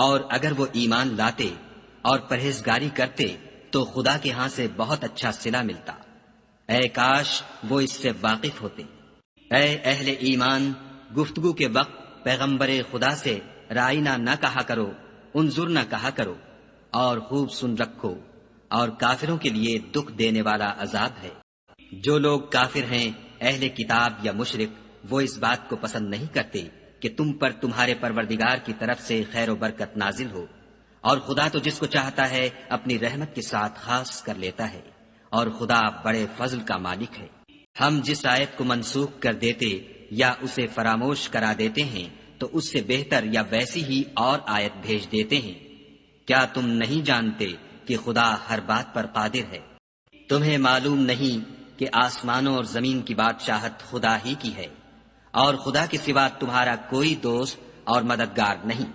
اور اگر وہ ایمان لاتے اور پرہیزگاری کرتے تو خدا کے ہاں سے بہت اچھا صلہ ملتا۔ اے کاش وہ اس سے واقف ہوتے۔ اے اہل ایمان، گفتگو کے وقت پیغمبر خدا سے رائنا نہ کہا کرو، انظر نہ کہا کرو، اور خوب سن رکھو، اور کافروں کے لیے دکھ دینے والا عذاب ہے۔ جو لوگ کافر ہیں، اہل کتاب یا مشرک، وہ اس بات کو پسند نہیں کرتے کہ تم پر تمہارے پروردگار کی طرف سے خیر و برکت نازل ہو، اور خدا تو جس کو چاہتا ہے اپنی رحمت کے ساتھ خاص کر لیتا ہے، اور خدا بڑے فضل کا مالک ہے۔ ہم جس آیت کو منسوخ کر دیتے یا اسے فراموش کرا دیتے ہیں تو اس سے بہتر یا ویسی ہی اور آیت بھیج دیتے ہیں۔ کیا تم نہیں جانتے کہ خدا ہر بات پر قادر ہے؟ تمہیں معلوم نہیں کہ آسمانوں اور زمین کی بادشاہت خدا ہی کی ہے، اور خدا کے سوا تمہارا کوئی دوست اور مددگار نہیں۔